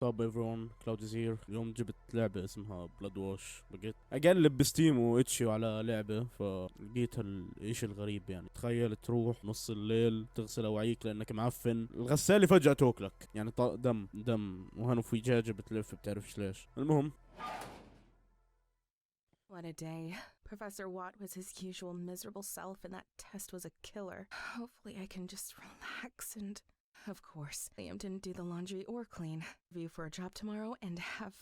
طب everyone كلاود is here. اليوم جبت لعبة اسمها Bloodwash. بقيت اقلب بستيم واتشي على لعبة فلقيت الاشي الغريب. يعني تخيل تروح نص الليل تغسل اواعيك لانك معفن، الغسالة فجأة توكلك. يعني دم وهنا في دجاجة بتلف بتعرفش ليش. المهم What a day. Professor Watt was his usual miserable self and that test was a killer. Hopefully I can just relax and... Of course, Liam didn't do the laundry or clean. Review for a job tomorrow and have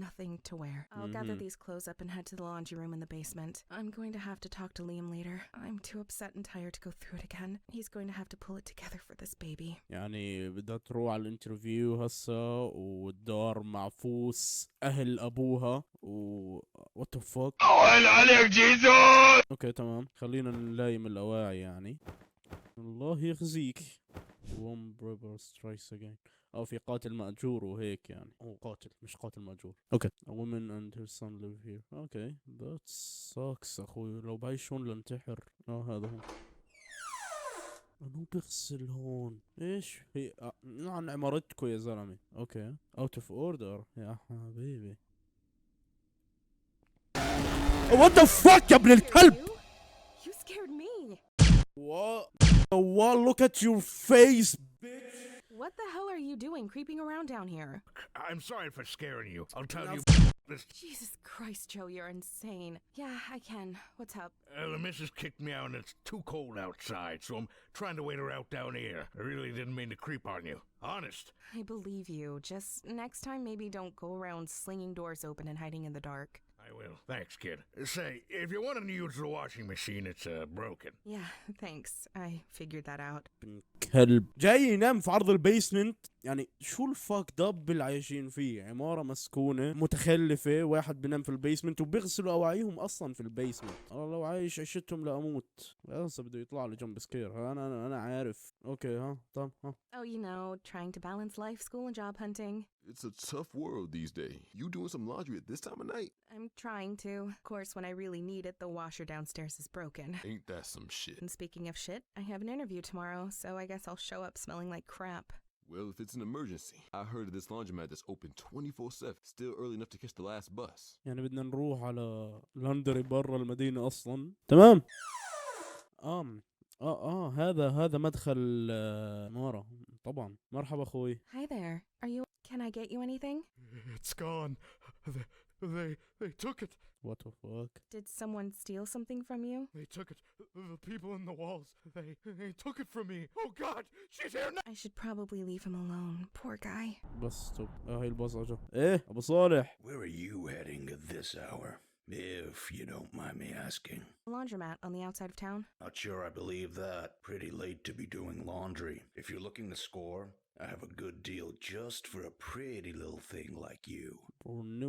nothing to wear. I'll gather these clothes up and head to the laundry room in the basement. I'm going to have to talk to Liam later. I'm too upset and tired to go through it again. He's going to have to pull it together for this baby. يعني بدها تروح على الانترفيو هسا والدار معفوس اهل ابوها و وات ذا فاك. وين عليك جيزو؟ اوكي تمام، خلينا نلايم الاواعي. يعني الله يخزيك. One brother strikes again. او في قاتل مأجور وهيك. يعني هو قاتل مش قاتل مأجور. اوكي. A woman and her son live here. اوكي that sucks اخوي. لو بعيش هون لانتحر. هذا هو. انو بغسل هون؟ ايش هي عن عمارتكو يا زلمه. اوكي out of order يا حبيبي. what the fuck يا ابن الكلب. You scared me. What look at your face bitch. What the hell are you doing creeping around down here? I'm sorry for scaring you. I'll tell you this. Jesus Christ, Joe, you're insane. Yeah, I can. What's up? The missus kicked me out and it's too cold outside, so I'm trying to wait her out down here. I really didn't mean to creep on you. Honest. I believe you. Just next time maybe don't go around slinging doors open and hiding in the dark. I will. Thanks, kid. Say, if you want to use the washing machine, it's broken. Yeah, thanks. I figured that out. كلب جاي ينام في عرض البيسمنت. يعني شو الفاك دب اللي عايشين فيه؟ عمارة مسكونة متخلفة، واحد بنام في البيسمنت وبيغسلوا اواعيهم اصلا في البيسمنت. الله لو عايش عيشتهم لاموت. بس بده يطلع لي جنب سكير. انا عارف. اوكي ها طب ها. Oh, you know, trying to balance life, school and job hunting. It's a tough world these days. You doing some laundry at this time of night? I'm trying to. Of course, when I really need it, the washer downstairs is broken. Ain't that some shit? And speaking of shit, I have an interview tomorrow, so I guess I'll show up smelling like crap. Well, if it's an emergency, I heard of this laundromat that's open 24/7. Still early enough to catch the last bus. يعني بدنا نروح على لاندري برا المدينة اصلا. تمام. هذا مدخل مارا. طبعا مرحبا اخوي. Hi there. Can I get you anything? It's gone. They took it. What the fuck? Did someone steal something from you? They took it. The people in the walls. They took it from me. Oh God, she's here now. I should probably leave him alone. Poor guy. بس طب هاي البصعة. ايه ابو صالح. Where are you heading at this hour, if you don't mind me asking? A laundromat on the outside of town. Not sure I believe that. Pretty late to be doing laundry. If you're looking to score, I have a good deal just for a pretty little thing like you.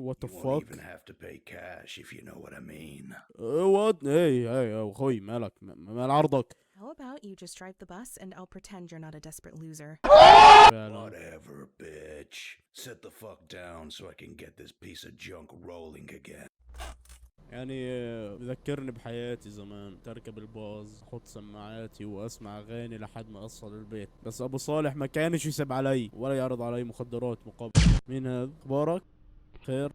What the You fuck? won't even have to pay cash if you know what I mean. What? Hey اخوي مالك مال عرضك. How about you just drive the bus and I'll pretend you're not a desperate loser. Whatever, bitch. Sit the fuck down so I can get this piece of junk rolling again. يعني بذكرني بحياتي زمان. تركب الباص احط سماعاتي واسمع اغاني لحد ما اوصل البيت. بس ابو صالح ما كانش يسب علي ولا يعرض علي مخدرات مقابل. مين هذا؟ اخبارك؟ خير؟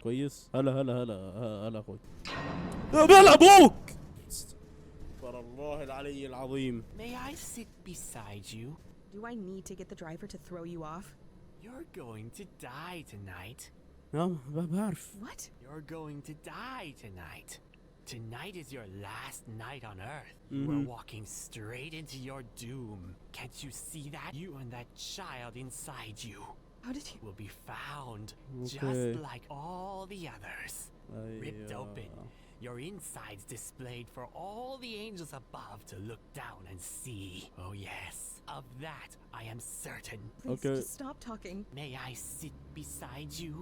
كويس؟ هلا اخوي. بلا ابوك. استغفر الله العلي العظيم. May I sit beside you? Do I need to get the driver to throw you off? You're going to die tonight. بعرف. What? You're going to die tonight. Tonight is your last night on Earth. You are walking straight into your doom. Can't you see that? You and that child inside you. How did you... will be found just like all the others. Ripped open. Your insides displayed for all the angels above to look down and see. Oh yes, of that I am certain. Please just stop talking. May I sit beside you?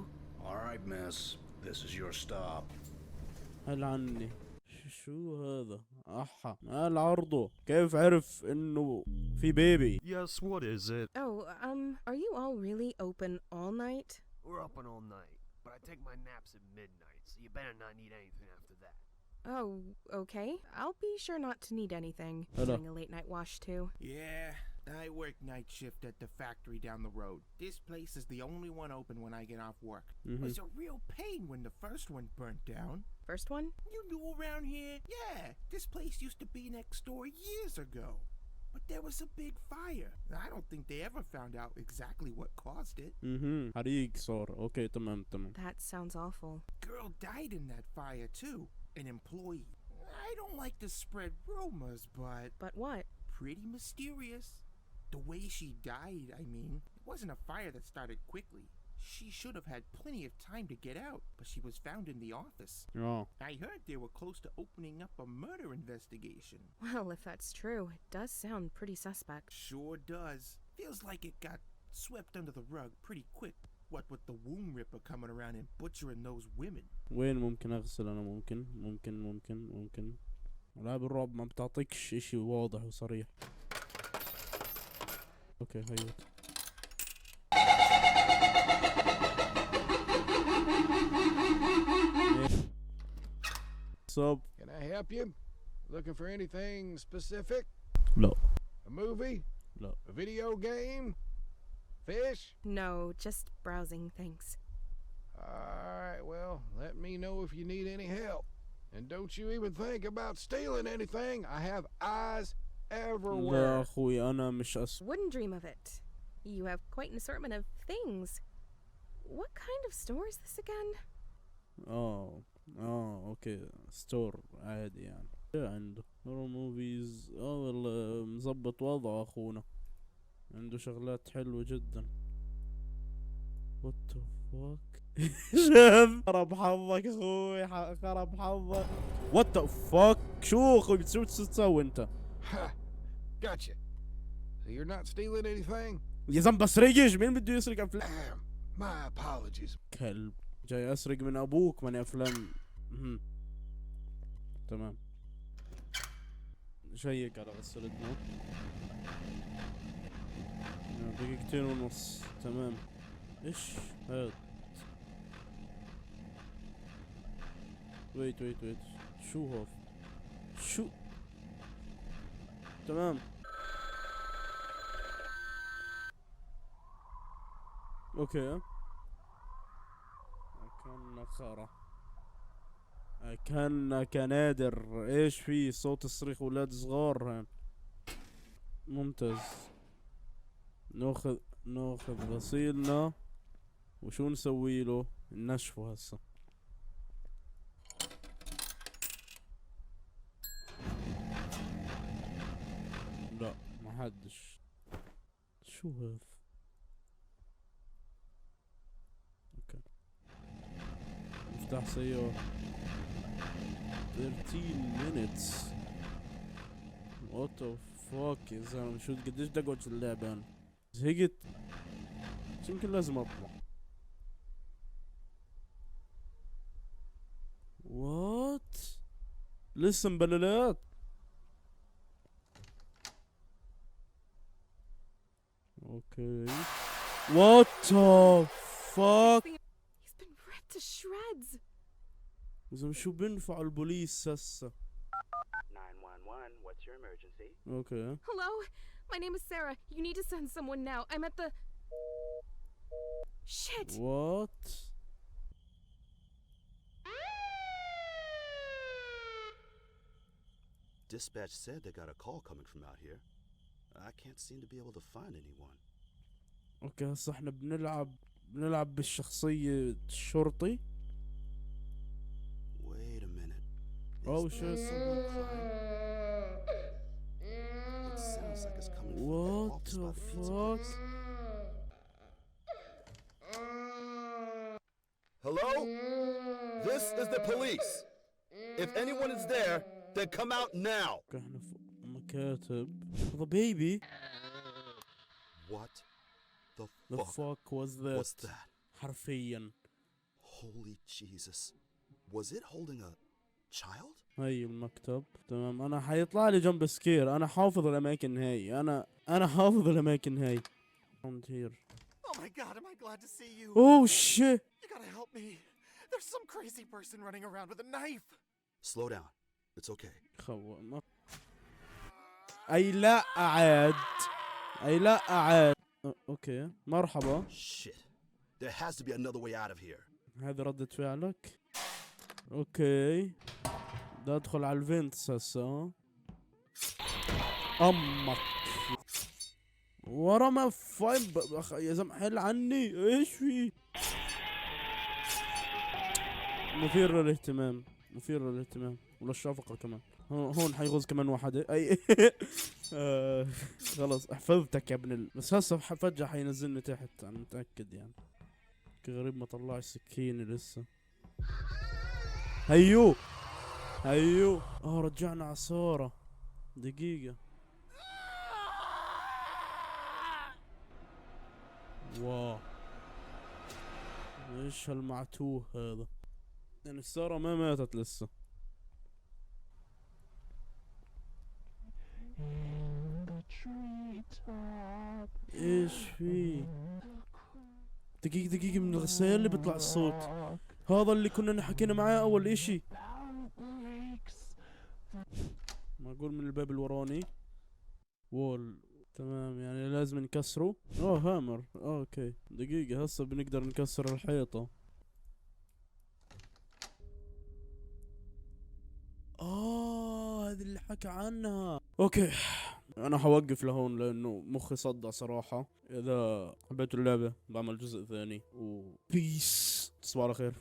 All right, miss. This is your stop. هل عني شو هذا؟ مال عرضه. كيف عرف انه في بيبي؟ Yes, what is it? Oh, are you all really open all night? We're open all night, but I take my naps at midnight, so you better not need anything after that. Oh, okay. I'll be sure not to need anything. Hello. Doing a late night wash too. Yeah, I work night shift at the factory down the road. This place is the only one open when I get off work. It was a real pain when the first one burnt down. First one? You knew around here? Yeah, this place used to be next door years ago. But there was a big fire. I don't think they ever found out exactly what caused it. حريق صار. اوكي تمام. That sounds awful. Girl died in that fire too. An employee. I don't like to spread rumors, but... But what? Pretty mysterious. The way she died, I mean. It wasn't a fire that started quickly. She should have had plenty of time to get out, but she was found in the office. Oh. I heard they were close to opening up a murder investigation. Well, if that's true, it does sound pretty suspect. Sure does. Feels like it got swept under the rug pretty quick. What with the womb ripper coming around and butchering those women. وين ممكن اغسل انا؟ ممكن العاب الرعب ما بتعطيكش اشي واضح وصريح. اوكي هيوت. Sup? Can I help you? Looking for anything specific? No. A movie? No. A video game? Fish? No, just browsing, thanks. Alright, well, let me know if you need any help. And don't you even think about stealing anything. I have eyes everywhere. لا أخوي أنا مش Wouldn't dream of it. You have quite an assortment of things. What kind of store is this again? اوكي ستور عادي يعني. عنده هورو موفيز. والله مزبط وضعه اخونا. عنده شغلات حلوة جدا. What the fuck. شوف خرب حظك اخوي خرب حظك. What the fuck. شو اخوي بتسوي انت؟ Gotcha. So you're not stealing anything? يا زلمة بسرقش. مين بده يسرق افلام؟ My apologies. كلب جاي اسرق من ابوك من افلام. تمام. شيك على غسالتنا. دقيقتين ونص. تمام. ايش هاد؟ ويت شو هو؟ شو؟ تمام. اوكي. كأنك نادر. ايش في صوت صريخ اولاد صغار هان. ممتاز. ناخذ غسيلنا وشو نسوي له؟ ننشفه هسه. لا ما حدش. شو هذا؟ اوكي مفتاح سيارة. 13 minutes. What the fuck يا زلمة. شو قديش بدي اقعد في اللعبة انا؟ زهقت. بس يمكن لازم اطلع. What؟ لسه مبللات. اوكي. What the fuck. He's been ripped to shreds. زلمة شو بينفع البوليس هسه؟ 911, what's your emergency? Okay. Hello? My name is Sarah. You need to send someone now. I'm at the... Shit! What? Dispatch said they got a call coming from out here. I can't seem to be able to find anyone. اوكي هسه احنا بنلعب بالشخصية الشرطي. Wait a minute. Oh Is shit. someone crying? It sounds like it's coming from What the office the by the pizza fuck? place. Hello? This is the police. If anyone is there, then come out now. احنا في مكاتب. The baby. What The fuck was that? What's that? حرفيا. Holy Jesus. Was it holding a child? هاي المكتب. تمام. انا حيطلع لي جنب سكير. انا حافظ الاماكن هاي. انا حافظ الاماكن هاي. Around here. Oh my god, am I glad to see you. Oh shit. You gotta help me. There's some crazy person running around with a knife. Slow down. It's okay. أي لا عاد. اي لا عاد. اوكي مرحبا. Shit. There has to be another way out of here. هذه ردة فعلك. اوكي بدي ادخل على الفينتس هسه. امك ورا ما فايب يا زلمه حل عني. ايش في؟ مثير للاهتمام، مثير للاهتمام وللشفقة كمان. هون حيغوز كمان واحد. اي خلص حفظتك يا ابن بس هسه فجأة حينزلني تحت، انا متأكد يعني. غريب ما طلعش سكينة لسه. هيو هيو. رجعنا عصارة. دقيقة. واو ايش هالمعتوه هذا؟ يعني السارة ما ماتت لسه. ايش في؟ دقيقة دقيقة، من الغسالة اللي بيطلع الصوت هذا اللي كنا حكينا معاه اول اشي. معقول من الباب الوراني. وول تمام، يعني لازم نكسره. هامر. اوكي دقيقة هسه بنقدر نكسر الحيطة. هذه اللي حكى عنها. اوكي انا حوقف لهون لانه مخي صدع صراحة. اذا حبيتوا اللعبة بعمل جزء ثاني، وبيس تصبحوا على خير.